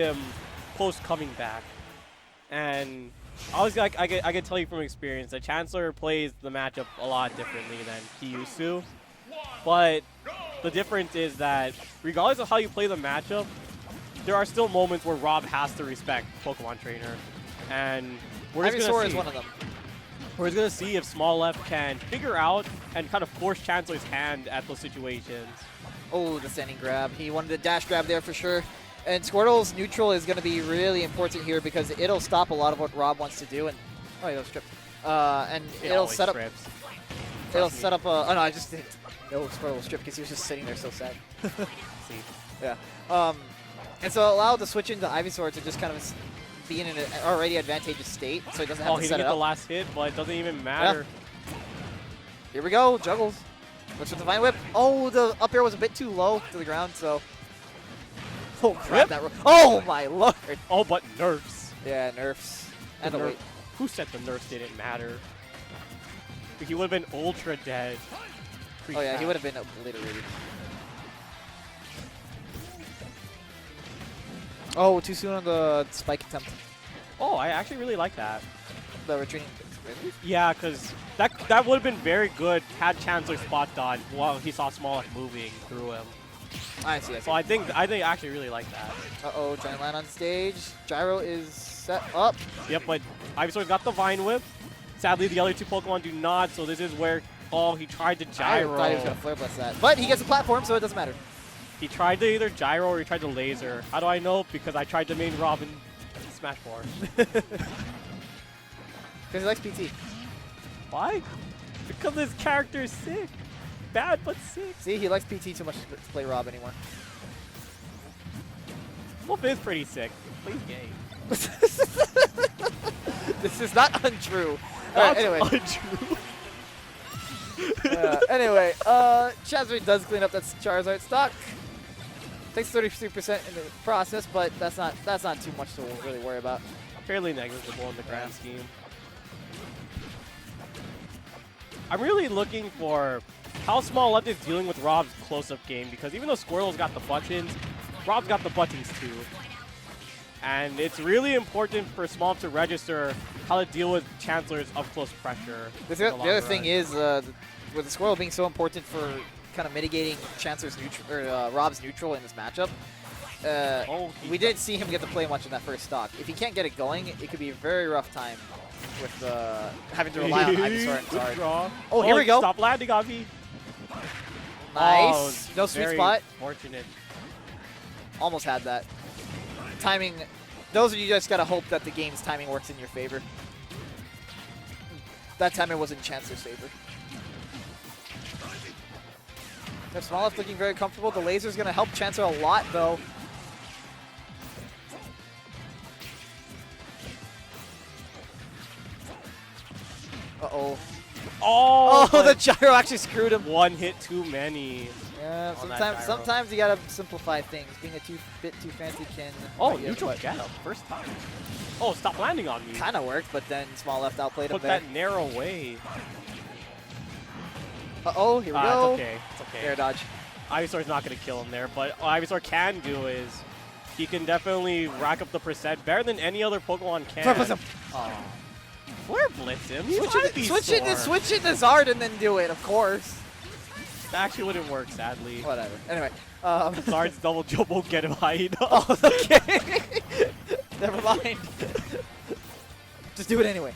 him post coming back. And obviously, I can tell you from experience that Chancellor plays the matchup a lot differently than he used to. But the difference is that regardless of how you play the matchup, there are still moments where Rob has to respect Pokemon Trainer. And we're just going to see. Is one of them. We're just going to see if Small Left can figure out and kind of force Chancellor's hand at those situations. Oh, the standing grab. He wanted the dash grab there for sure. And Squirtle's neutral is going to be really important here because it'll stop a lot of what Rob wants to do. And oh, he got stripped. And it'll set up. It'll set up a. Oh no, I just didn't. No, Squirtle was stripped because he was just sitting there so sad. See. Yeah. And so allow the switch into Ivysaur to just kind of be in an already advantageous state, so he doesn't have to set it up. He didn't get the last hit, but it doesn't even matter. Yeah. Here we go, juggles. Looks with the Vine Whip. Oh, the up air was a bit too low to the ground, so. Oh, crap, that. Oh, my lord. Oh, but nerfs. Yeah, nerfs. And the weight. Who said the nerfs didn't matter? He would have been ultra dead. Oh, yeah, he would have been obliterated. Oh, too soon on the spike attempt. Oh, I actually really like that. The retreating. Yeah, because that would have been very good had Chancellor spot dodge while he saw Small moving through him. I see. So I think I actually really like that. Uh-oh, Giant Land on stage. Gyro is set up. Yep, but Ivysaur's got the Vine Whip. Sadly, the other two Pokemon do not, so this is where, he tried to gyro. I thought he was going to Flare Blast that. But he gets a platform, so it doesn't matter. He tried to either gyro or he tried to laser. How do I know? Because I tried to main Robin Smash 4. Because he likes PT. Why? Because his character is sick. Bad, but sick. See, he likes PT too much to play Rob anymore. Wolf is pretty sick. Plays game. This is not untrue. Right, anyway. Untrue. Anyway, Chancellor does clean up that Charizard stock. Takes 33% in the process, but that's not too much to really worry about. Fairly negligible in the grand scheme. I'm really looking for how Small Left is dealing with Rob's close-up game, because even though Squirtle's got the buttons, Rob's got the buttons too. And it's really important for Small Left to register how to deal with Chancellor's up-close pressure. The other thing is, with the Squirtle being so important for kind of mitigating Chancellor's neutral, or Rob's neutral in this matchup, we didn't see him get to play much in that first stock. If he can't get it going, it could be a very rough time with having to rely on Ivysaur and Zard. Oh, here we go. Stop landing on me. Nice. Oh, no sweet spot. Fortunate. Almost had that. Timing. Those of you just got to hope that the game's timing works in your favor. That time it was in Chancellor's favor. Small Left looking very comfortable. The laser's going to help Chancellor a lot, though. Uh-oh. Oh, the gyro actually screwed him. One hit too many. Yeah, sometimes you gotta simplify things. Being a bit too fancy can. Oh, neutral get up first time. Oh, stop landing on me. Kind of worked, but then Small Left outplayed him there. Put that narrow way. Uh-oh, here we go. It's okay. It's okay. Air dodge. Ivysaur's not going to kill him there, but what Ivysaur can do is he can definitely rack up the percent better than any other Pokemon can. Flare Blitz him. Oh. Flare Blitz him? Switch it to Zard and then do it, of course. That actually wouldn't work, sadly. Whatever. Anyway. Zard's double jump won't get him high enough. Oh, okay. Never mind. Just do it anyway.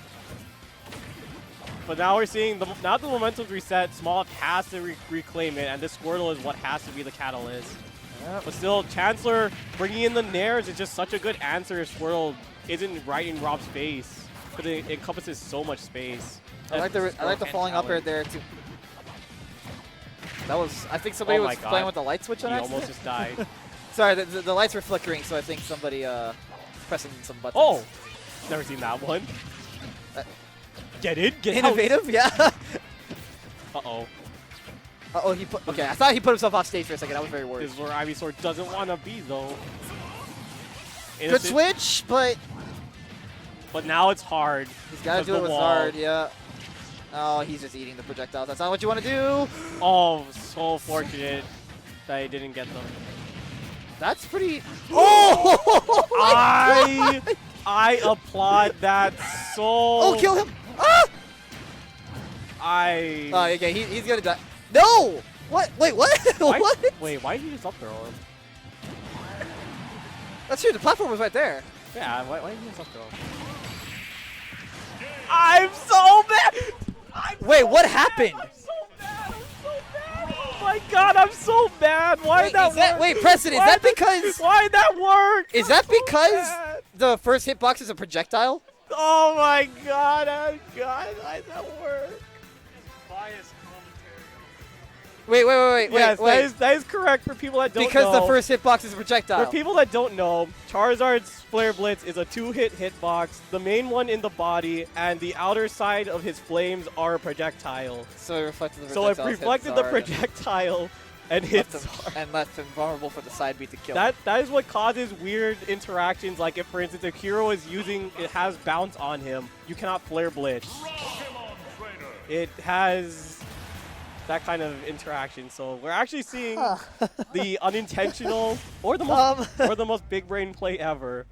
But now we're seeing, now the momentum's reset, Small Left has to reclaim it, and this Squirtle is what has to be the catalyst. Yep. But still, Chancellor bringing in the Nairs is just such a good answer if Squirtle isn't right in Rob's face, because it encompasses so much space. I like the falling up air there, too. That was, I think somebody was playing with the light switch on accident. He almost just died. Sorry, the lights were flickering, so I think somebody pressing some buttons. Oh! Never seen that one. Get in, get innovative, yeah. Uh-oh. Uh-oh, he put, okay, I thought he put himself off stage for a second. I was very worried. This is where Ivysaur doesn't want to be, though. Good switch, but now it's hard. He's got to do it with Zard, yeah. Oh, he's just eating the projectiles. That's not what you want to do. Oh, so fortunate that he didn't get them. That's pretty. Oh! I applaud that so. Oh, kill him! Ah! Oh, okay, he's gonna die. No! What? Wait, what? What? Wait, why did you just up throw him? That's true. The platform was right there. Yeah, why did you just up throw him? I'm so bad. Wait, what happened? I'm so bad. I'm so bad. Oh my god, I'm so bad. Why did that work? Wait, Preston, is that because? Why did that work? Is that So because bad. the first hitbox is a projectile? Oh my god, why did that work? Biased commentary. Yes, that is correct for people that don't know. Because the first hitbox is a projectile. For people that don't know, Charizard's Flare Blitz is a 2-hit hitbox, the main one in the body, and the outer side of his flames are a projectile. So it reflected the So it reflected the projectile and hit and left him vulnerable for the side beat to kill. That is what causes weird interactions. Like if, for instance, a hero is it has bounce on him, you cannot Flare Blitz. It has that kind of interaction. So we're actually seeing the unintentional or the most big brain play ever.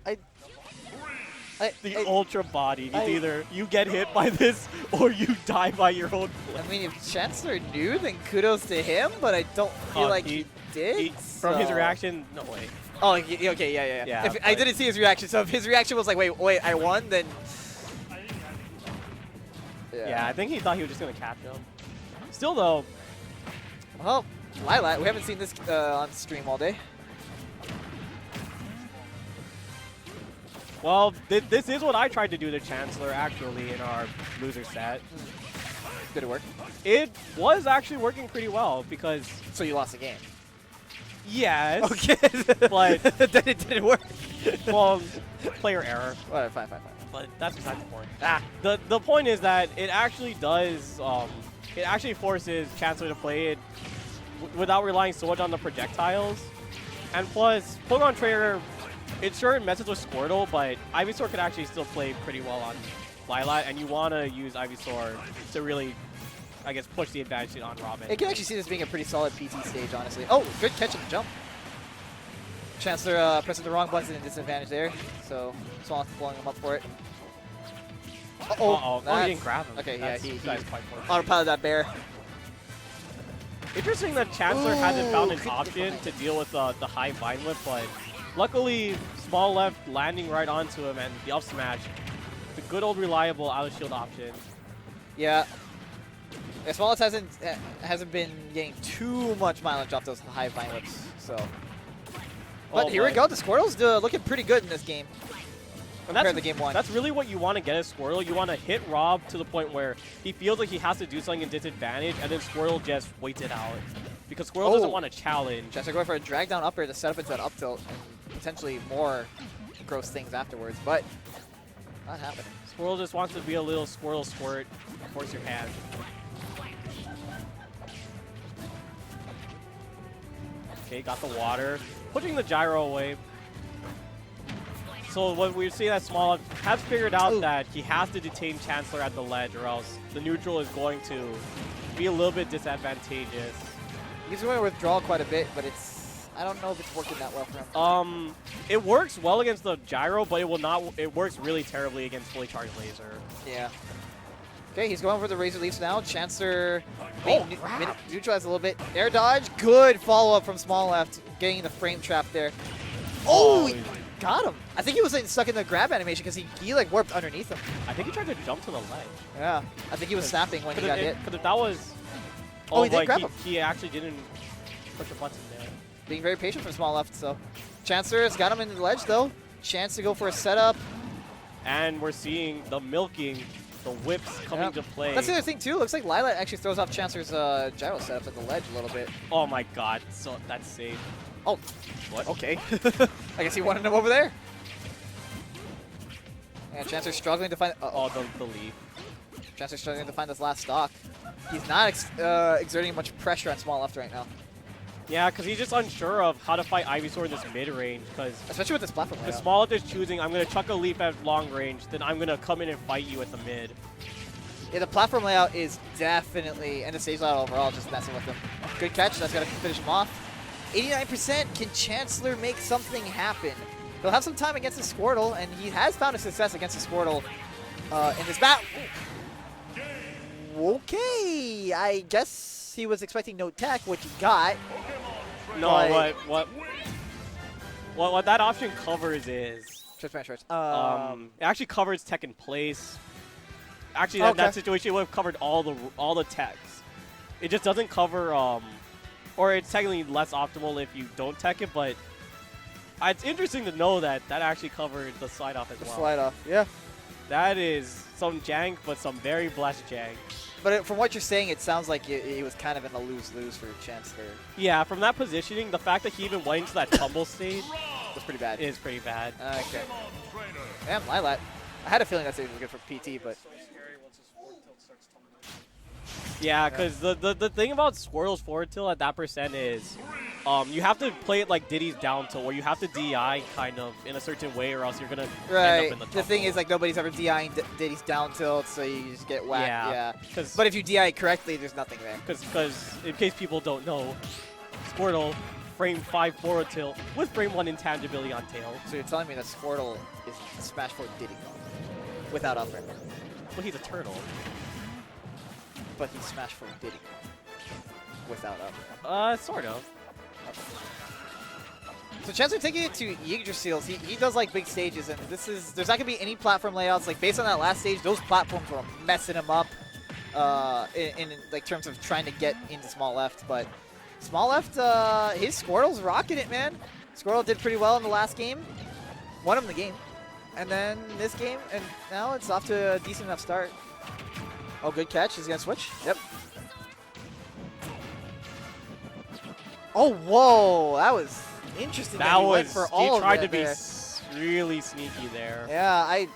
The ultra body. It's either you get hit by this or you die by your own play. I mean, if Chancellor knew, then kudos to him, but I don't feel like he did. From his reaction, no way. Oh, okay, yeah. If I didn't see his reaction, so if his reaction was like, wait, I won, then... Yeah, I think he thought he was just going to catch him. Still, though... Well, Lilat, we haven't seen this on stream all day. Well, this is what I tried to do to Chancellor, actually, in our loser set. Did it work? It was actually working pretty well, because... So you lost the game? Yes. Okay. But... then it didn't work. Well, player error. Well, fine. But that's besides the point. The point is that it actually does... it actually forces Chancellor to play it without relying so much on the projectiles. And plus, Pokemon Trainer... It sure messes with Squirtle, but Ivysaur could actually still play pretty well on Lilat, and you want to use Ivysaur to really, I guess, push the advantage on Robin. I can actually see this being a pretty solid PT stage, honestly. Oh, good catch on the jump. Chancellor pressing the wrong button and disadvantage there, so Swan blowing him up for it. Oh, he didn't grab him. Okay, That's, yeah, he quite autopilot that bear. Interesting that Chancellor hasn't found an option to deal with the high Vine Whip, but luckily, small left landing right onto him and the up smash. The good old reliable out of shield option. Yeah. Small left hasn't been getting too much mileage off those high Vine Whips, so. But here we go. The Squirtle's looking pretty good in this game. Compared to game one. That's really what you want to get as Squirtle. You want to hit Rob to the point where he feels like he has to do something in disadvantage, and then Squirtle just waits it out. Because Squirtle doesn't want to challenge. Chancellor going for a drag down up air to set up into that up tilt and potentially more gross things afterwards, but not happening. Squirtle just wants to be a little Squirtle squirt. Force your hand. Okay, got the water. Pushing the gyro away. So what we see that Small has figured out that he has to detain Chancellor at the ledge, or else the neutral is going to be a little bit disadvantageous. He's going to withdraw quite a bit, but I don't know if it's working that well for him. It works well against the gyro, but it works really terribly against fully charged laser. Yeah. Okay, he's going for the Razor Leafs now. Chancellor neutralized a little bit. Air dodge, good follow-up from Small Left, getting the frame trap there. Oh, he got him. I think he was stuck in the grab animation because he like warped underneath him. I think he tried to jump to the ledge. Yeah, I think he was snapping when he got hit. Because if that was... Oh, he did grab him. He actually didn't push a button there. Being very patient from Small Left, so. Chancellor has got him into the ledge, though. Chance to go for a setup. And we're seeing the milking, the whips coming to play. That's the other thing, too. Looks like Lilat actually throws off Chancellor's gyro setup at the ledge a little bit. Oh, my God. So that's safe. Oh. What? Okay. I guess he wanted him over there. And Chancellor's struggling to find... Oh, the leaf. Chancellor's struggling to find this last stock. He's not exerting much pressure on Small Left right now. Yeah, because he's just unsure of how to fight Ivysaur in this mid-range. Especially with this platform layout. The Small Left is choosing, I'm going to chuck a leaf at long range, then I'm going to come in and fight you at the mid. Yeah, the platform layout is definitely, and the stage layout overall, just messing with him. Good catch. That's going to finish him off. 89%. Can Chancellor make something happen? He'll have some time against the Squirtle, and he has found a success against the Squirtle in this battle. Okay, I guess he was expecting no tech, which he got. No, what that option covers is Short. it actually covers tech in place. Actually, that situation would have covered all the techs. It just doesn't cover or it's technically less optimal if you don't tech it, but it's interesting to know that actually covered the slide off as well. Slide off, yeah. That is some jank, but some very blessed jank. But from what you're saying, it sounds like it was kind of in a lose-lose for Chancellor. Yeah, from that positioning, the fact that he even went into that tumble stage was pretty bad. Is pretty bad. Okay. Damn, Lilat. I had a feeling that stage was good for PT, but... Yeah, because the thing about Squirtle's forward tilt at that percent is you have to play it like Diddy's down tilt, where you have to DI kind of in a certain way, or else you're going to end up in the tumble. The thing is, like, nobody's ever DIing Diddy's down tilt, so you just get whacked. Yeah. But if you DI correctly, there's nothing there. Because in case people don't know, Squirtle frame 5 forward tilt with frame 1 intangibility on tail. So you're telling me that Squirtle is Smash 4 Diddy without up air. Well, he's a turtle. But he's Smash 4 Diddy without up air. Sort of. So Chancellor taking it to Yggdrasil's, he does like big stages, and there's not gonna be any platform layouts. Like based on that last stage, those platforms were messing him up in like terms of trying to get into small left. But small left, his Squirtle's rocking it, man. Squirtle did pretty well in the last game, won him the game, and then this game, and now it's off to a decent enough start. Oh, good catch. He's gonna switch. Yep. Oh, whoa, that was interesting. That he was went for all he tried of to be there. really sneaky there. Yeah,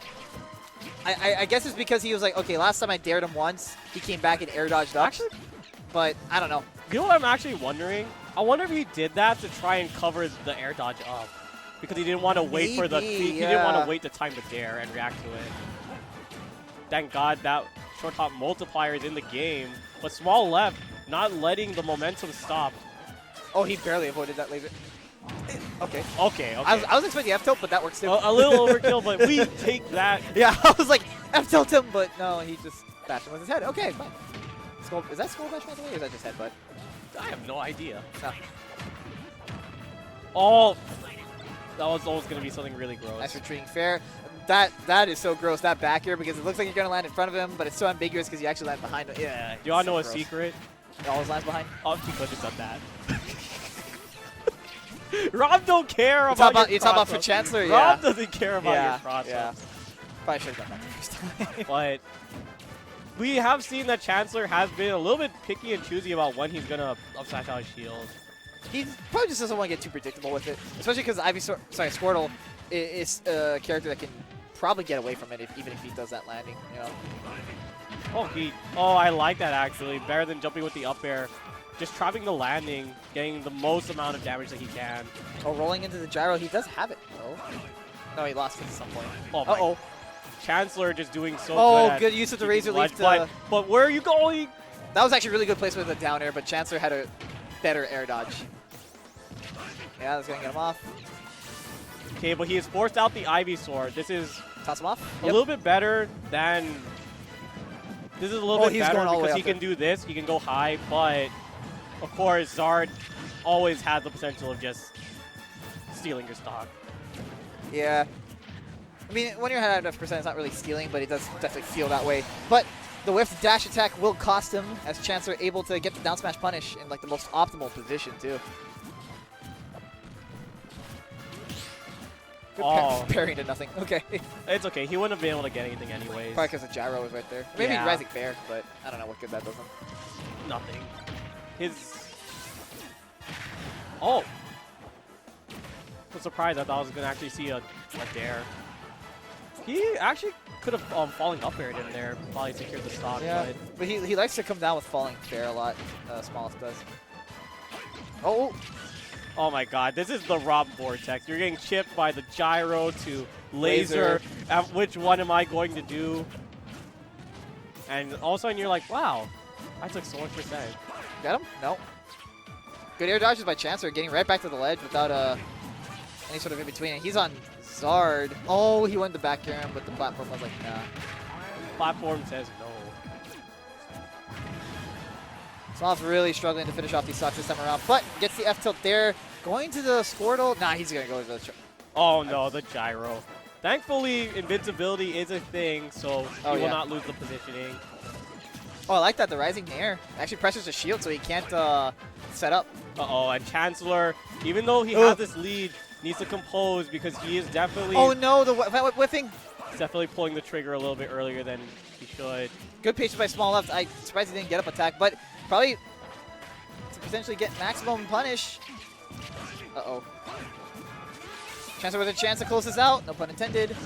I guess it's because he was like, okay, last time I dared him once, he came back and air dodged up. Actually, but I don't know. You know what I'm actually wondering? I wonder if he did that to try and cover the air dodge up, because he didn't want to wait for the he didn't want to wait the time to dare and react to it. Thank God that short hop multiplier is in the game, but small left not letting the momentum stop. Oh, he barely avoided that laser. Okay. Okay. I was expecting F tilt, but that works too. A little overkill, but we take that. Yeah, I was like F tilt him, but no, he just bashed him with his head. Okay, fine. Is that skull bash by the way, or is that just headbutt? I have no idea. No. Oh, that was almost gonna be something really gross. Nice retreating fair. That is so gross, that back air, because it looks like you're going to land in front of him, but it's so ambiguous because you actually land behind him. Yeah. Do you want to know a secret? It always lands behind? Oh, he could have done that. Rob don't care about your You talk about for Chancellor? Rob Yeah. doesn't care about your process. Yeah. Probably should have done that the first time. But we have seen that Chancellor has been a little bit picky and choosy about when he's going to up smash out his shield. He probably just doesn't want to get too predictable with it, especially because Squirtle is a character that can probably get away from it even if he does that landing, you know. Oh, I like that actually. Better than jumping with the up air. Just trapping the landing, getting the most amount of damage that he can. Oh, rolling into the gyro, he does have it though. No, he lost it at some point. Oh, Chancellor just doing so good. Oh, good use of the Razor Leaf. But where are you going? That was actually really good placement with the down air, but Chancellor had a better air dodge. Yeah, that's going to get him off. Okay, but he has forced out the Ivy Sword. This is toss him off. A little bit better than... This is a little bit better because he can do this. He can go high, but of course, Zard always has the potential of just stealing your stock. Yeah. I mean, when you're at enough percent, it's not really stealing, but it does definitely feel that way. But the whiff dash attack will cost him, as Chancellor able to get the down smash punish in like the most optimal position too. Parrying to nothing. Okay. It's okay. He wouldn't have been able to get anything anyways. Probably because the gyro was right there. Maybe Rising Bear, but I don't know what good that does him. Nothing. Oh. I'm surprised. I thought I was going to actually see a dare. He actually could have falling up aired in there. Probably secured the stock. Yeah. But he likes to come down with falling fair a lot. Smallest does. Oh. Oh my god, this is the Rob Vortex. You're getting chipped by the gyro to laser. Which one am I going to do? And all of a sudden you're like, wow, I took so much percent. Got him? No. Good air dodges by Chancellor, getting right back to the ledge without any sort of in-between. And he's on Zard. Oh, he went the back air, but the platform was like, nah. Platform says no. Smal's really struggling to finish off these stocks this time around, but gets the F-tilt there. Going to the Squirtle. Nah, he's going to go to the... Oh, no, the gyro. Thankfully, invincibility is a thing, so he will not lose the positioning. Oh, I like that. The rising air actually pressures the shield so he can't set up. Uh-oh, and Chancellor, even though he has this lead, needs to compose because he is definitely... Oh, no, the whiffing. Definitely pulling the trigger a little bit earlier than he should. Good patience by Small Left. I'm surprised he didn't get up attack, but probably to potentially get maximum punish. Uh-oh. Chancellor with a chance to close this out. No pun intended.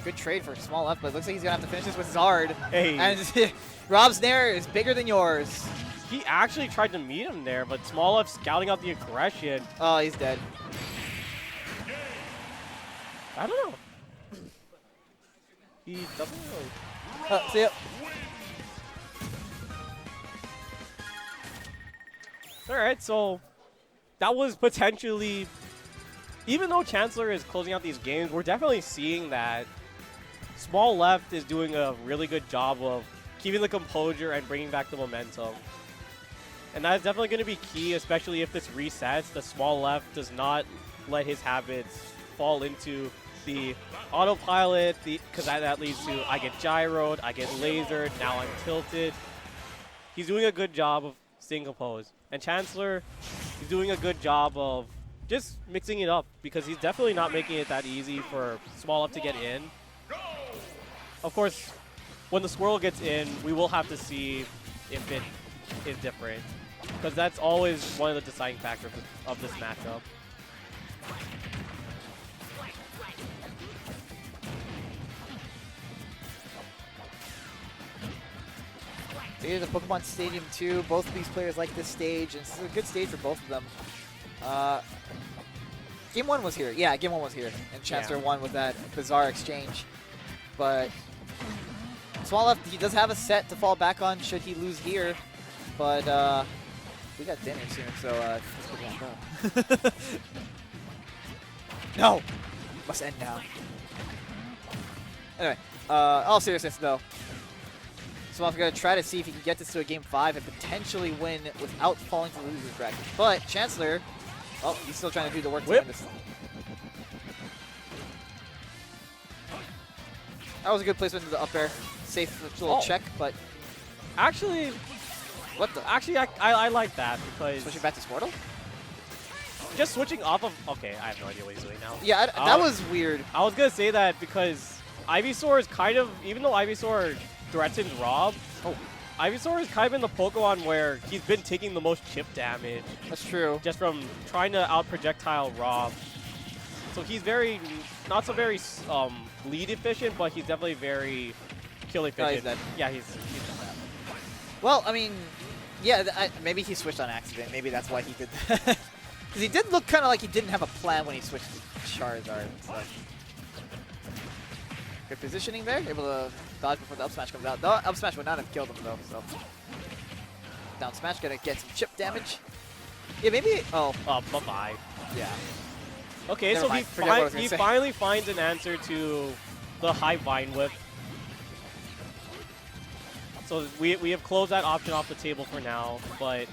Good trade for Small Left, but it looks like he's going to have to finish this with Zard. Hey. And Rob's Nair is bigger than yours. He actually tried to meet him there, but Small Left scouting out the aggression. Oh, he's dead. I don't know. He doesn't know. See ya. Alright, so that was potentially, even though Chancellor is closing out these games, we're definitely seeing that Small Left is doing a really good job of keeping the composure and bringing back the momentum. And that is definitely going to be key, especially if this resets. The Small Left does not let his habits fall into the autopilot, because that leads to I get gyroed, I get lasered, now I'm tilted. He's doing a good job of staying composed. And Chancellor is doing a good job of just mixing it up, because he's definitely not making it that easy for Small Left to get in. Of course, when the Squirrel gets in, we will have to see if it is different, because that's always one of the deciding factors of this matchup. It is a Pokemon Stadium 2. Both of these players like this stage, and it's a good stage for both of them. Game 1 was here. Yeah, Game 1 was here. And Chancellor won with that bizarre exchange. But Small Left, he does have a set to fall back on should he lose here. But we got dinner soon, so let's put it on. No! Must end now. Anyway, all seriousness though. Small's going to try to see if he can get this to a Game 5 and potentially win without falling to the loser's bracket. But Chancellor, oh, he's still trying to do the work to win this. That was a good placement to the up air. Safe little check, but actually, what the? Actually, I like that because Switching back to Squirtle? just switching off of. Okay, I have no idea what he's doing now. Yeah, that was weird. I was gonna say that because Ivysaur is kind of, even though Ivysaur threatens Rob, Ivysaur is kind of in the Pokemon where he's been taking the most chip damage. That's true. Just from trying to out-projectile Rob. So he's very, not so very lead efficient, but he's definitely very kill efficient. He's dead. Yeah, he's dead. Well, I mean, yeah, maybe he switched on accident. Maybe that's why he did that. Because he did look kind of like he didn't have a plan when he switched to Charizard. So. Good positioning there. Able to dodge before the up smash comes out. The up smash would not have killed him, though. So down smash, gonna get some chip damage. Yeah, maybe. Oh, bye-bye. Yeah. Okay, Never so mind. he finally finds an answer to the high Vine Whip. So we have closed that option off the table for now, but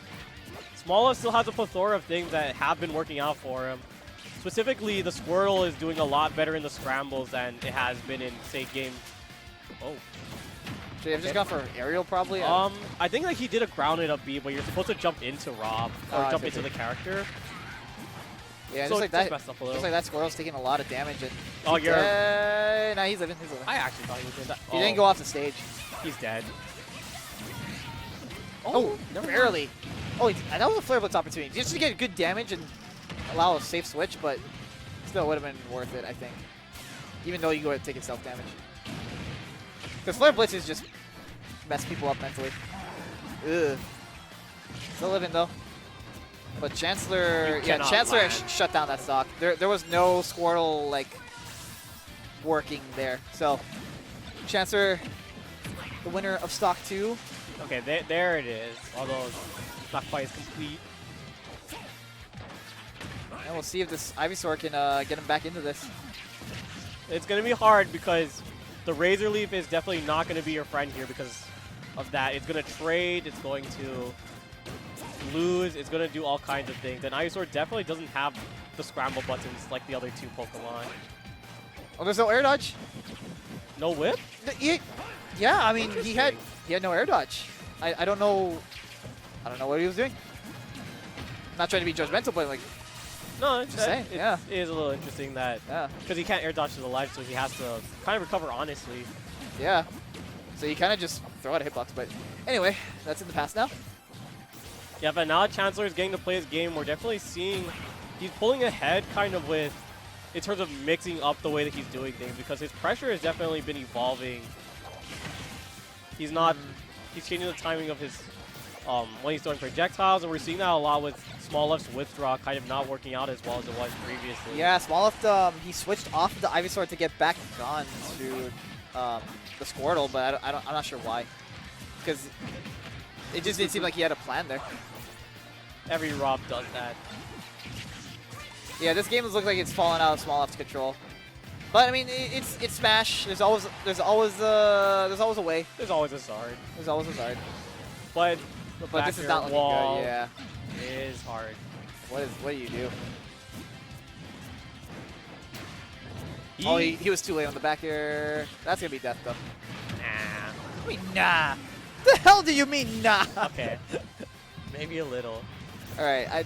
Small still has a plethora of things that have been working out for him. Specifically, the Squirtle is doing a lot better in the scrambles than it has been in, say, game... Oh. Should have just gone for aerial, probably? I think like he did a grounded up B, but you're supposed to jump into Rob, or jump into the character. Yeah, so just like that Squirtle's taking a lot of damage. And nah, he's living. I actually thought he was doing that. He didn't go off the stage. He's dead. Oh, barely. Oh, that was a Flare Blitz opportunity. Just to get good damage and allow a safe switch, but still would have been worth it, I think. Even though you go ahead and take self damage. Because Flare Blitz is just mess people up mentally. Ugh. Still living though. But Chancellor, Chancellor shut down that stock. There was no Squirtle like working there. So Chancellor, the winner of stock 2. Okay, there it is. Although it's not quite as complete. And we'll see if this Ivysaur can get him back into this. It's going to be hard because the Razor Leaf is definitely not going to be your friend here because of that. It's going to trade. It's going to lose. It's going to do all kinds of things. And Ivysaur definitely doesn't have the scramble buttons like the other two Pokemon. Oh, there's no air dodge? No whip? Yeah, I mean, he had no air dodge. I don't know what he was doing. Not trying to be judgmental, but like, No, just saying, yeah. It is a little interesting that because he can't air dodge to the life, so he has to kind of recover honestly. Yeah. So you kind of just throw out a hitbox, but anyway, that's in the past now. Yeah, but now Chancellor is getting to play his game. We're definitely seeing he's pulling ahead kind of with in terms of mixing up the way that he's doing things because his pressure has definitely been evolving. He's not he's changing the timing of his when he's throwing projectiles, and we're seeing that a lot with Small Left's withdraw kind of not working out as well as it was previously. Yeah, Small Left, he switched off of the Ivysaur to get back on to the Squirtle, but I'm not sure why. Because it just didn't seem like he had a plan there. Every Rob does that. Yeah, this game looks like it's fallen out of Small Left's control. But I mean, it's Smash. There's always a way. There's always a Zard. There's always a Zard. But this is not looking wall good. Yeah. is hard. What do you do? Oh, he was too late on the back air. That's gonna be death though. Nah. I mean, nah. The hell do you mean nah? Okay. Maybe a little. All right.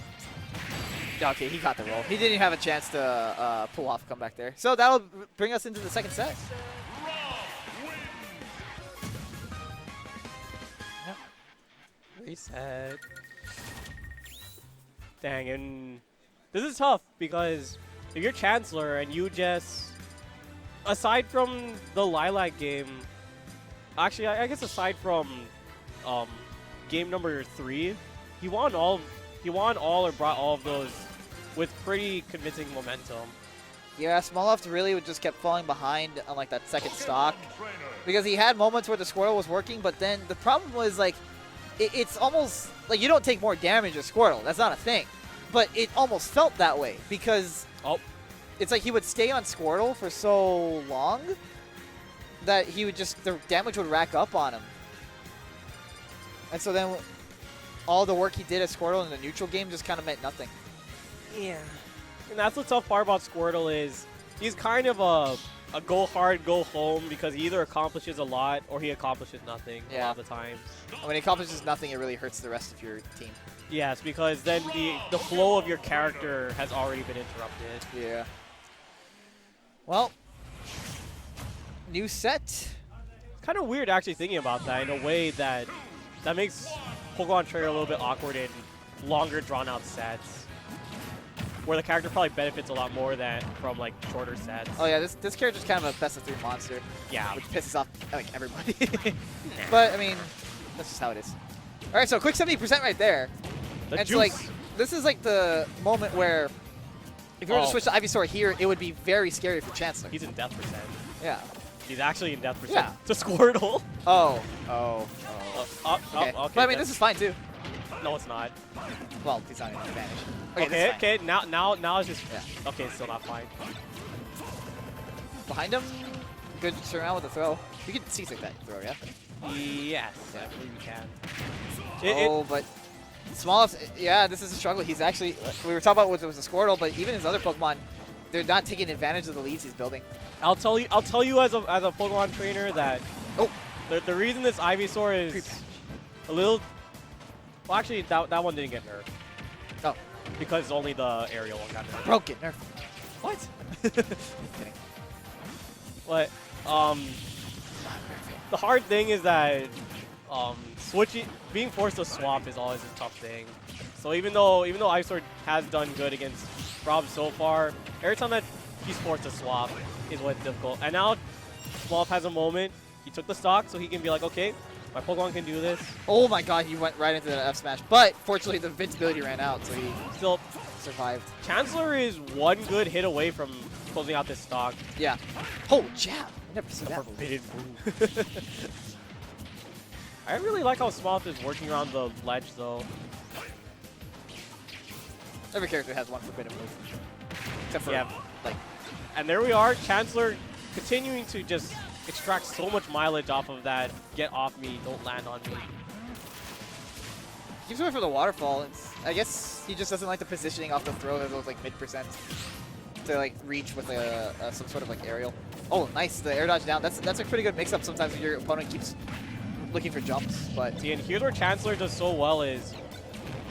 Okay, he got the roll. He didn't have a chance to pull off a comeback there. So that'll bring us into the second set. Reset. Dang, and this is tough because if you're Chancellor and you just, aside from the Lilac game, actually I guess aside from game number 3, he won all or brought all of those with pretty convincing momentum. Yeah, Small Left really just kept falling behind on like that second stock because he had moments where the Squirtle was working, but then the problem was like it's almost like you don't take more damage as Squirtle. That's not a thing. But it almost felt that way because it's like he would stay on Squirtle for so long that he would just, the damage would rack up on him. And so then all the work he did as Squirtle in the neutral game just kind of meant nothing. Yeah. And that's the tough part about Squirtle is he's kind of a go hard, go home because he either accomplishes a lot or he accomplishes nothing a lot of the times. And when he accomplishes nothing, it really hurts the rest of your team. Yes, because then the flow of your character has already been interrupted. Yeah. Well, new set. It's kind of weird actually thinking about that in a way that makes Pokemon Trainer a little bit awkward in longer drawn out sets. Where the character probably benefits a lot more than from like shorter sets. Oh yeah, this character's kind of a best of 3 monster. Yeah. Which pisses off like everybody. But I mean, that's just how it is. All right, so quick 70% right there. The and juice. it's like this is like the moment where if you were to switch to Ivysaur here, it would be very scary for Chancellor. He's in death percent. Yeah. He's actually in death percent. Yeah. It's a Squirtle. Oh. Okay. But I mean, this is fine too. No, it's not. Well, he's not in advantage. Okay. Now it's just. Yeah. Okay, it's still not fine. Behind him, good turnaround with the throw. You can see like that throw, yeah. Yes, I believe you can. But Smallest, yeah, this is a struggle. He's actually, we were talking about what was a Squirtle, but even his other Pokemon, they're not taking advantage of the leads he's building. I'll tell you as a Pokemon trainer that the reason this Ivysaur is a little, well actually that one didn't get nerfed. Oh. Because only the aerial one got nerfed. Broken nerf. What? Kidding. But the hard thing is that being forced to swap is always a tough thing. So even though Ivysaur has done good against Rob so far, every time that he's forced to swap is what's difficult. And now Smolf has a moment. He took the stock, so he can be like, okay, my Pokemon can do this. Oh my god, he went right into the F smash. But fortunately, the invincibility ran out, so he still survived. Chancellor is one good hit away from closing out this stock. Yeah. Oh, jab. I never seen that. Forbidden move. I really like how Smolf is working around the ledge, though. Every character has one forbidden move. Except for, like... And there we are, Chancellor continuing to just extract so much mileage off of that. Get off me, don't land on me. Keeps going for the waterfall. I guess he just doesn't like the positioning off the throw that was like mid% to like reach with some sort of like aerial. Oh, nice, the air dodge down. That's a pretty good mix-up sometimes if your opponent keeps looking for jumps. But see, and here's where Chancellor does so well is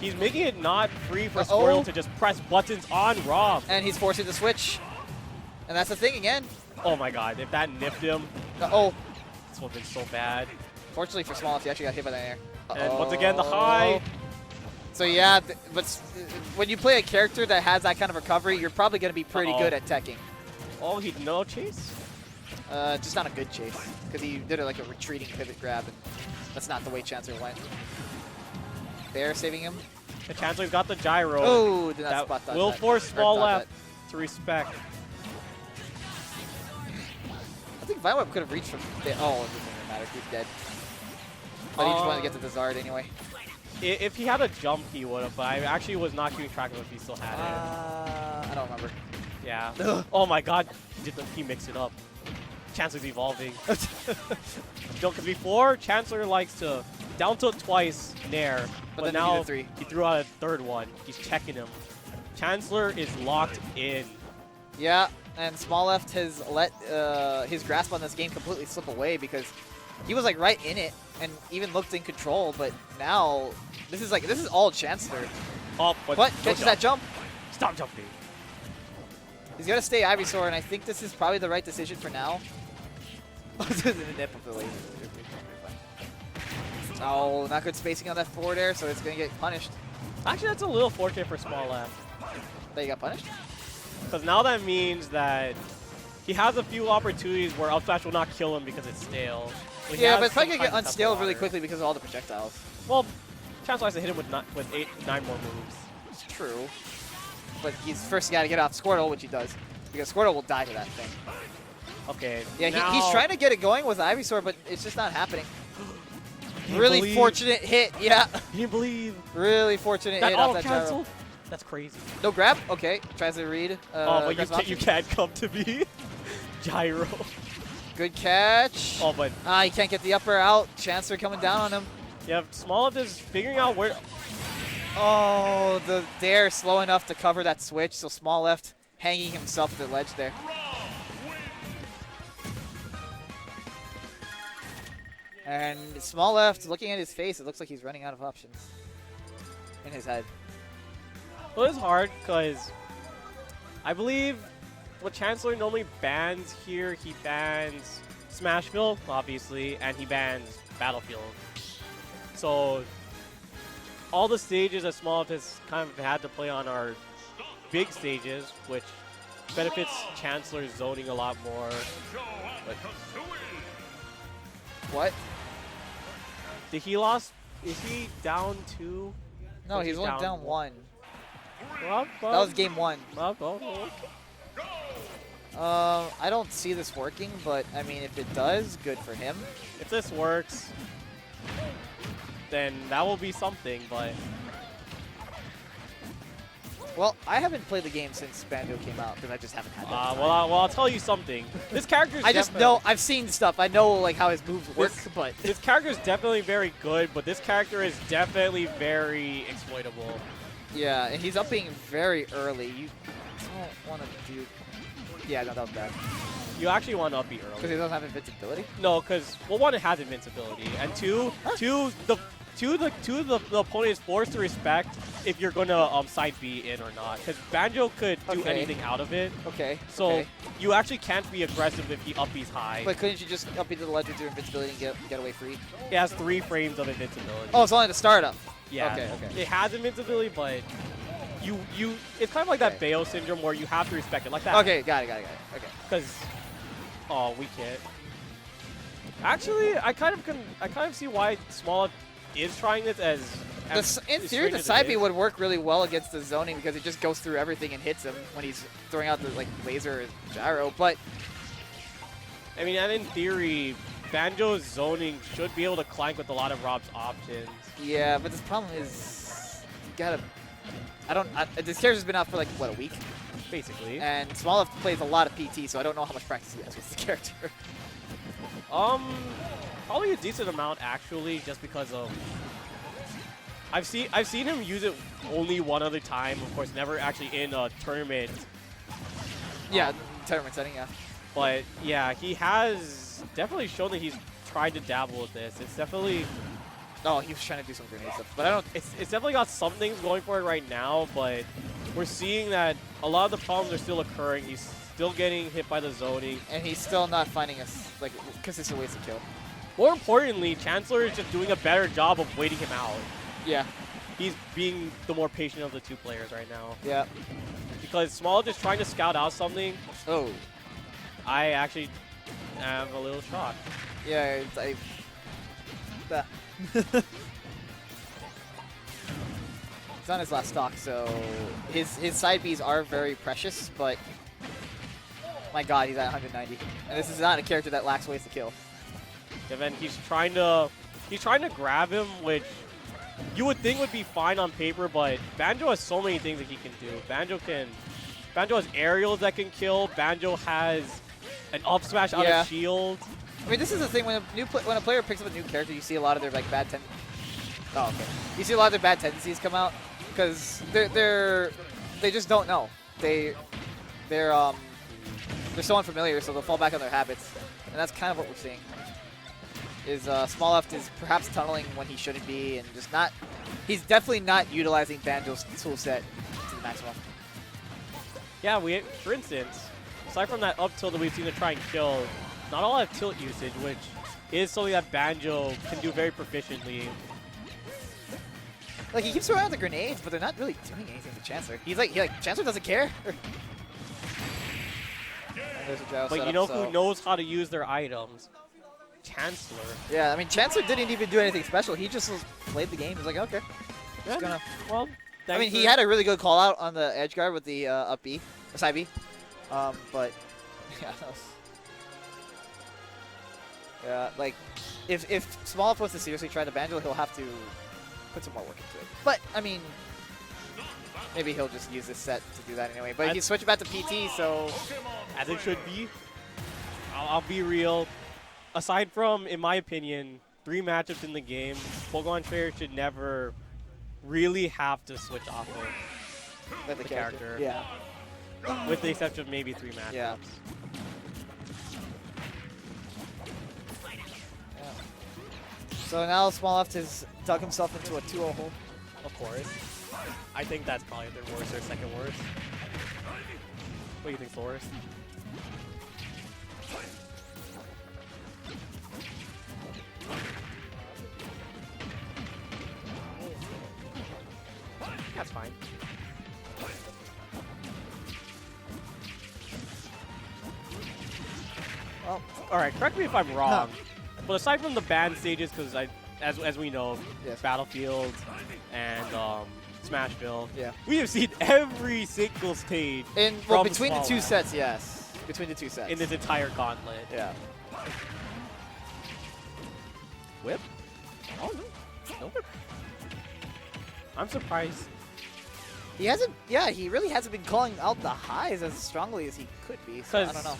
he's making it not free for Squirtle to just press buttons on Rob. And he's forcing the switch. And that's the thing again. Oh my god, if that nipped him, this would have been so bad. Fortunately for Small, he actually got hit by the air. And once again, the high. So yeah, but when you play a character that has that kind of recovery, you're probably going to be pretty good at teching. Oh, he no chase? Just not a good chase, because he did it like a retreating pivot grab, and that's not the way Chancellor went. Bear saving him. The Chancellor's got the gyro. Oh, did not spot that. Will force Small left to respect. I think Vineweb could have reached from there. Oh, it doesn't even matter. He's dead. But he just wanted to get to the Zard anyway. If he had a jump, he would have, but I actually was not keeping track of if he still had it. I don't remember. Yeah. Oh my god, he mixed it up. Chancellor's evolving. No, because before, Chancellor likes to down tilt twice, nair, but now he threw out a third one. He's checking him. Chancellor is locked in. Yeah, and Small Left has let his grasp on this game completely slip away because he was like right in it and even looked in control, but now this is all Chancellor. Oh, but catches that jump. Stop jumping. He's gonna stay Ivysaur, and I think this is probably the right decision for now. The nip of the laser. Oh, not good spacing on that forward air, so it's gonna get punished. Actually, that's a little fortunate for Small Left. That you got punished? Because now that means that he has a few opportunities where up smash will not kill him because it's stale. Yeah, but it's probably going to get unstaled really quickly because of all the projectiles. Well, Chancellor has to hit him with 9 more moves. It's true. But he's first got to get off Squirtle, which he does. Because Squirtle will die to that thing. Okay. Yeah, he's trying to get it going with Ivysaur, but it's just not happening. Really fortunate hit, yeah. He didn't believe. Really fortunate hit off that gyro. That's crazy. No grab? Okay. Tries to read. Oh, but you can't come to me. Gyro. Good catch. Oh, but he can't get the upper out. Chancellor coming down on him. Yeah, Small Left is figuring out where. Oh, the dare slow enough to cover that switch, so Small Left hanging himself to the ledge there. And Small Left, looking at his face, it looks like he's running out of options in his head. Well, it's hard because I believe what Chancellor normally bans here, he bans Smashville, obviously, and he bans Battlefield. So all the stages that Small Left has kind of had to play on are big stages, which benefits Chancellor's zoning a lot more. But what? Did he lost? Is he down 2? No, he's only down 1. Well, that was game 1. Okay. I don't see this working, but I mean, if it does, good for him. If this works, then that will be something, but... Well, I haven't played the game since Banjo came out, because I just haven't had that time. Well, I'll tell you something. This character's I just know, I've seen stuff. I know like how his moves work, but... This character's definitely very good, but this character is definitely very exploitable. Yeah, and he's upping very early. You don't want to do... Yeah, no, that was bad. You actually want to up B early. Because he doesn't have invincibility? No, because, well, 1, it has invincibility, and 2, the opponent is forced to respect if you're going to side B in or not. Because Banjo could do anything out of it. Okay. So you actually can't be aggressive if he up B's high. But couldn't you just up B to the ledge with your invincibility and get away free? It has 3 frames of invincibility. Oh, it's only the startup. Yeah. Okay. It has invincibility, but it's kind of like that Bayo syndrome where you have to respect it, like that. Okay, got it. Okay. Because, we can't. Actually, I kind of see why Small is trying this in theory, the side B would work really well against the zoning because it just goes through everything and hits him when he's throwing out the laser gyro. But I mean, and in theory, Banjo's zoning should be able to clank with a lot of Rob's options. Yeah, but this problem is you gotta. This character's been out for like, what, a week? Basically. And Smolov plays a lot of PT, so I don't know how much practice he has with the character. Probably a decent amount actually, just because of I've seen him use it only one other time. Of course, never actually in a tournament. Yeah, tournament setting, yeah. But yeah, he has definitely shown that he's tried to dabble with this. It's definitely Oh, he was trying to do some grenade stuff, but I don't. it's definitely got some things going for it right now. But we're seeing that a lot of the problems are still occurring. He's still getting hit by the zoning. And he's still not finding us like consistent ways to kill. More importantly, Chancellor is just doing a better job of waiting him out. Yeah. He's being the more patient of the two players right now. Yeah. Because Small is trying to scout out something. Oh. I actually am a little shocked. Yeah, He's on his last stock, so his side Bs are very precious, but my god, he's at 190. And this is not a character that lacks ways to kill. And then he's trying to grab him, which you would think would be fine on paper, but Banjo has so many things that he can do. Banjo has aerials that can kill. Banjo has an up smash out of shield. I mean, this is the thing, when a player picks up a new character, you see a lot of their like bad You see a lot of their bad tendencies come out because they just don't know. They're so unfamiliar, so they'll fall back on their habits, and that's kind of what we're seeing. Is Small Left is perhaps tunneling when he shouldn't be, and just not. He's definitely not utilizing Banjo's tool set to the maximum. Yeah, for instance, aside from that up tilt that we've seen to try and kill, not a lot of tilt usage, which is something that Banjo can do very proficiently. Like, he keeps throwing out the grenades, but they're not really doing anything to Chancellor. He's like Chancellor doesn't care. But you know who knows how to use their items? Chancellor. Yeah, I mean, Chancellor didn't even do anything special. He just played the game. He's like, okay. Yeah, well, I mean, he had a really good call out on the edge guard with the up B, or side B. But, yeah, that was... Yeah, like, if Small wants to seriously try to Banjo, he'll have to put some more work into it. But, I mean, maybe he'll just use this set to do that anyway. But he's switching back to PT, so... As it should be. I'll be real. Aside from, in my opinion, 3 matchups in the game, Pokemon traders should never really have to switch off of the character. Yeah. With the exception of maybe 3 matchups. Yeah. So now Small Left has dug himself into a 2-0 hole. Of course. I think that's probably their worst or second worst. What do you think's the worst? That's fine. Well, all right. Correct me if I'm wrong. But aside from the band stages, because as we know, Battlefield and Smashville, we have seen every single stage. Well, between the two sets, yes. Between the two sets. In this entire gauntlet. Yeah. Whip? Oh no, no whip. I'm surprised. He hasn't. Yeah, he really hasn't been calling out the highs as strongly as he could be. So I don't know.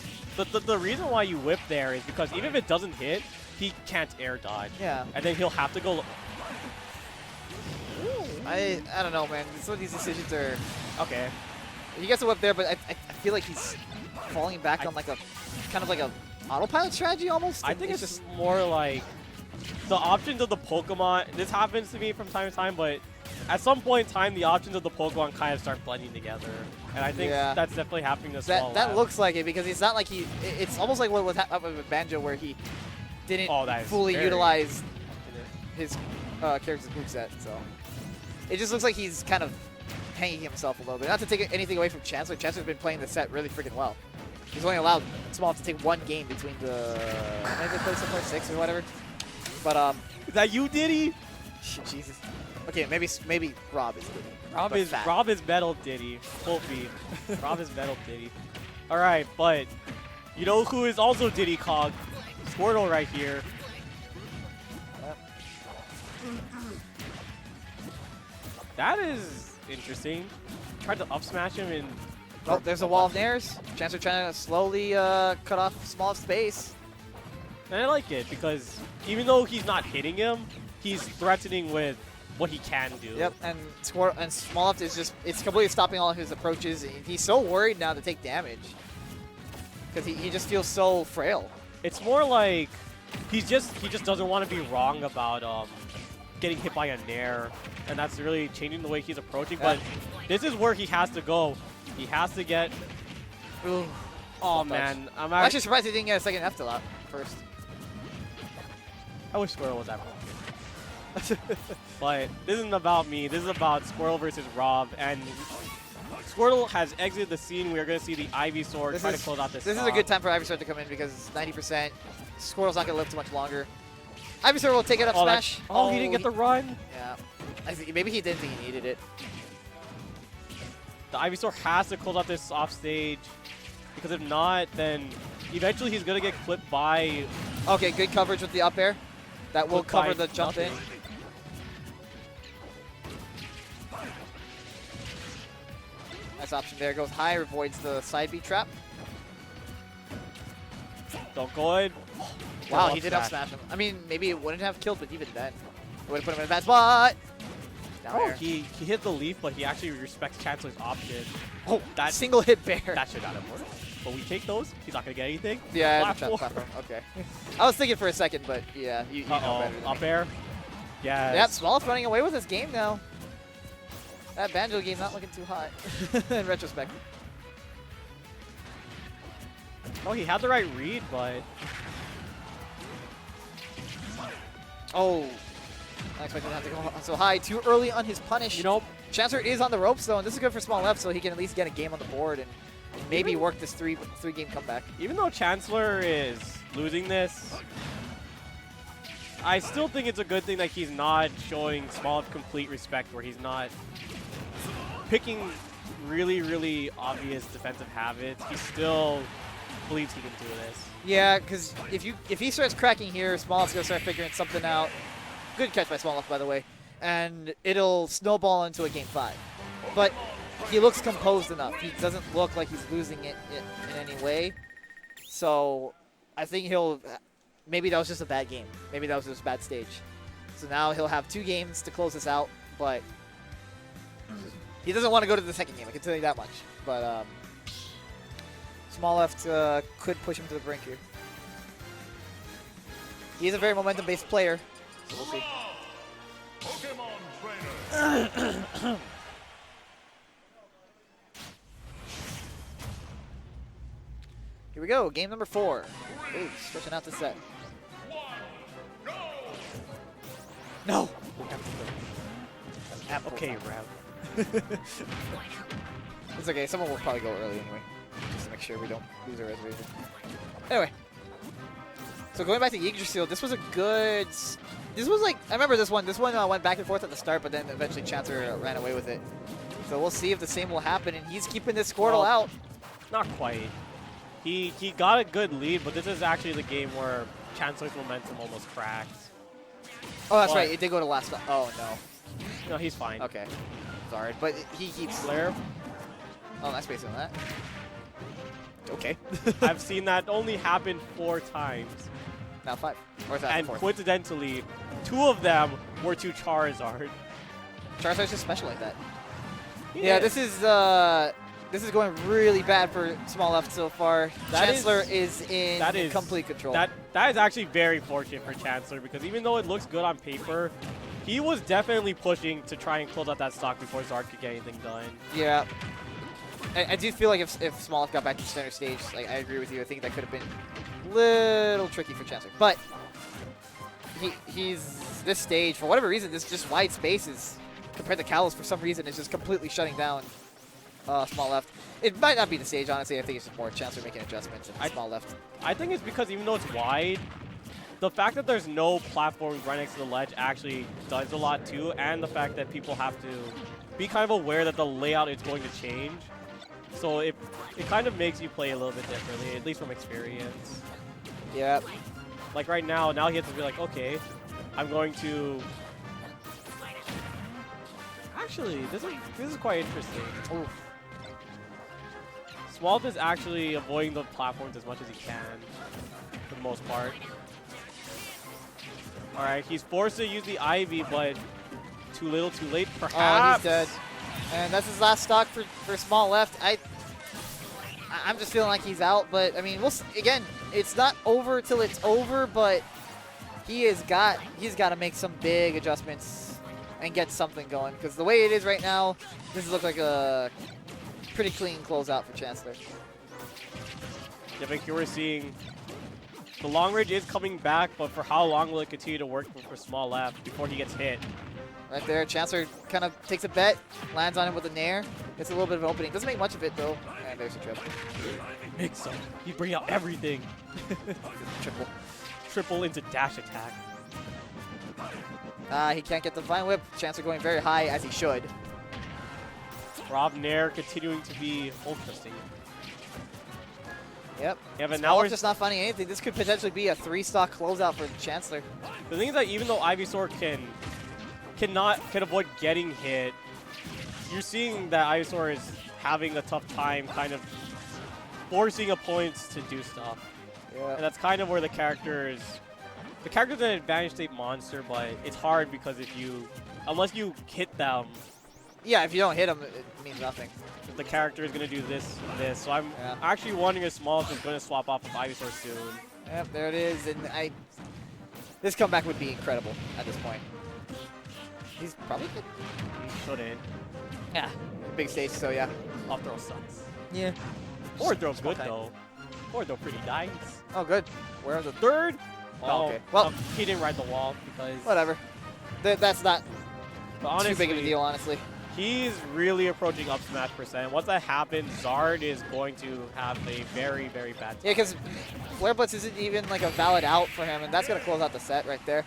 The reason why you whip there is because even if it doesn't hit, he can't air dodge. Yeah. And then he'll have to go. I don't know, man. Some of these decisions are okay. He gets a whip there, but I feel like he's falling back on like a kind of like a autopilot strategy almost. I think it's just more like the options of the Pokemon. This happens to me from time to time, but at some point in time, the options of the Pokemon kind of start blending together. And I think that's definitely happening to Small Left. That looks like it because it's not like it's almost like what happened with Banjo where he didn't fully utilize his character's moveset. So it just looks like he's kind of hanging himself a little bit. Not to take anything away from Chancellor. Chancellor's been playing the set really freaking well. He's only allowed Small to take 1 game between the maybe play so far 6 or whatever. But is that you, Diddy? Jesus. Okay, maybe Rob is Diddy. Rob is metal Diddy. Full feed. Rob is metal Diddy. All right, but you know who is also Diddy Cog? Squirtle right here. That is interesting. Tried to up smash him and. Oh, there's a wall of nairs. Chancellor trying to slowly cut off small space. And I like it because even though he's not hitting him, he's threatening with what he can do. Yep, and Smolov is just—it's completely stopping all of his approaches. He's so worried now to take damage because he just feels so frail. It's more like he just doesn't want to be wrong about getting hit by a nair, and that's really changing the way he's approaching. Yeah. But this is where he has to go. He has to get. Ooh. Oh man, I'm actually surprised he didn't get a second F out first. I wish Squirrel was that wrong. But this isn't about me. This is about Squirrel versus Rob, and Squirrel has exited the scene. We are going to see the Ivysaur try to close out this. This is a good time for Ivysaur to come in because 90%. Squirrel's not going to live too much longer. Ivysaur will take it up smash. He didn't get the run. Yeah, I think maybe he didn't think he needed it. The Ivysaur has to close out this off stage, because if not, then eventually he's going to get clipped by. Okay, good coverage with the up air. That will cover the jump in. Nice option there. Goes high, avoids the side B trap. Don't go in. Wow, he did up smash him. I mean, maybe it wouldn't have killed, but even then, it would have put him in a bad spot. Down air. He hit the leaf, but he actually respects Chancellor's option. Oh, that single hit bear. That should not have worked. But we take those. He's not going to get anything. Yeah, platform. Okay. I was thinking for a second, but yeah, you know better than up me. air. Yeah. Yep, Smolov running away with his game now. That Banjo game not looking too hot in retrospect. Oh, he had the right read, but. Oh. I expected him to have to go so high too early on his punish. You know, Chancellor is on the ropes though, and this is good for Smolov, so he can at least get a game on the board and maybe work this three game comeback. Even though Chancellor is losing this, I still think it's a good thing that he's not showing Smolov complete respect, where he's not picking really, really obvious defensive habits. He still believes he can do this. Yeah, because if he starts cracking here, Smolov's gonna start figuring something out. Good catch by Smolov, by the way, and it'll snowball into a game 5. But he looks composed enough. He doesn't look like he's losing it in any way. So I think maybe that was just a bad game. Maybe that was just a bad stage. So now he'll have 2 games to close this out, but he doesn't want to go to the second game, I can tell you that much. But Smolov could push him to the brink here. He's a very momentum-based player, so we'll see. Here we go, game number 4. Ooh, stretching out the set. No! Okay, Rev. It's okay, someone will probably go early anyway, just to make sure we don't lose our reservation. Anyway. So going back to Yggdrasil, this was a good... This was like... I remember this one. This one went back and forth at the start, but then eventually Chancellor ran away with it. So we'll see if the same will happen, and he's keeping this Squirtle out. Not quite. He got a good lead, but this is actually the game where Chancellor's momentum almost cracked. Oh, that's right. It did go to last... Oh, no. No, he's fine. Okay. Sorry, but he keeps... Flare. Oh, nice space on that. Okay. I've seen that only happen 4 times. Now 5. Or is that and 4th? coincidentally, 2 of them were to Charizard. Charizard's just special like that. Yeah, this is going really bad for Smolov so far. Chancellor is in complete control. That is actually very fortunate for Chancellor, because even though it looks good on paper, he was definitely pushing to try and close out that stock before Zard could get anything done. Yeah. I do feel like if Smolov got back to center stage, like, I agree with you. I think that could have been a little tricky for Chancellor. But he's this stage, for whatever reason, this just wide spaces compared to Kalos for some reason is just completely shutting down small left. It might not be the stage, honestly. I think it's just more Chancellor making adjustments and small left. I think it's because even though it's wide, the fact that there's no platform right next to the ledge actually does a lot too, and the fact that people have to be kind of aware that the layout is going to change. So it kind of makes you play a little bit differently, at least from experience. Yeah. Like right now he has to be like, okay, I'm going to... Actually, this is quite interesting. Oof. Swalp is actually avoiding the platforms as much as he can, for the most part. All right, he's forced to use the Ivy, but too little, too late, perhaps. Oh, he's dead. And that's his last stock for Small left. I'm just feeling like he's out, but I mean, again, it's not over till it's over, but he's got to make some big adjustments and get something going, because the way it is right now, this looks like a pretty clean closeout for Chancellor. Yeah, but here we're seeing the long range is coming back, but for how long will it continue to work for Small left before he gets hit? Right there, Chancellor kind of takes a bet, lands on him with a nair, gets a little bit of an opening. Doesn't make much of it though. And there's a trip. Makes some. He bring out everything. Triple. Triple into dash attack. He can't get the Vine Whip. Chancellor going very high as he should. Rob Nair continuing to be interesting. Yep. Yeah, but Small now we're just not finding anything. This could potentially be a 3-stock closeout for Chancellor. The thing is that even though Ivysaur can avoid getting hit, you're seeing that Ivysaur is having a tough time kind of forcing opponents to do stuff. Yeah. And that's kind of where the character's an advantage state monster, but it's hard because unless you hit them, Yeah, if you don't hit him, it means nothing. the character is going to do this. So I'm actually wondering if Small is going to swap off of Ivysaur soon. Yep, there it is. And this comeback would be incredible at this point. He's probably good. He shouldn't. Yeah, big stage, so yeah. Off throw sucks. Yeah. Forward throw's good Okay. though. Forward throw pretty nice. Oh, good. Where are the... Third. Oh, okay. Well, he didn't ride the wall because. Whatever. That's not But honestly, too big of a deal, honestly. He's really approaching up smash percent. Once that happens, Zard is going to have a very, very bad time. Yeah, because Flare Blitz isn't even like a valid out for him, and that's going to close out the set right there.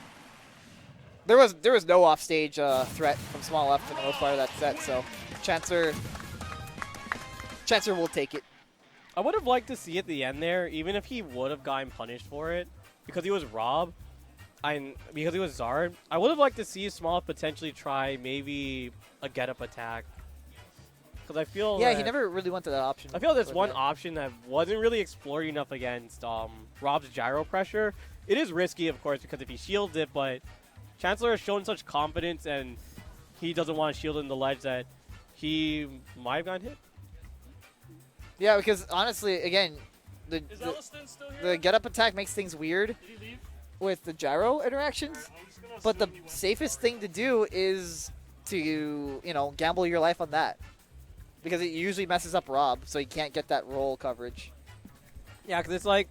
There was no offstage threat from Small left for the most part of that set, so Chancellor will take it. I would have liked to see at the end there, even if he would have gotten punished for it, because he was Rob, and because he was Zard, I would have liked to see Small potentially try maybe a get-up attack. Because I feel Yeah, he never really went to that option. I feel that's one option that wasn't really explored enough against Rob's gyro pressure. It is risky, of course, because if he shields it, but Chancellor has shown such confidence, and he doesn't want to shield in the ledge that he might have gotten hit. Yeah, because honestly, again, Is Elliston still here? the get-up attack makes things weird Did he leave? with the gyro interactions. I'm just gonna But the assume he went. safest thing to do is to, gamble your life on that. Because it usually messes up Rob, so he can't get that roll coverage. Yeah, because it's like,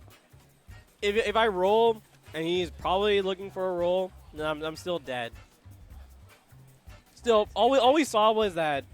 if I roll, and he's probably looking for a roll, then I'm still dead. Still, all we saw was that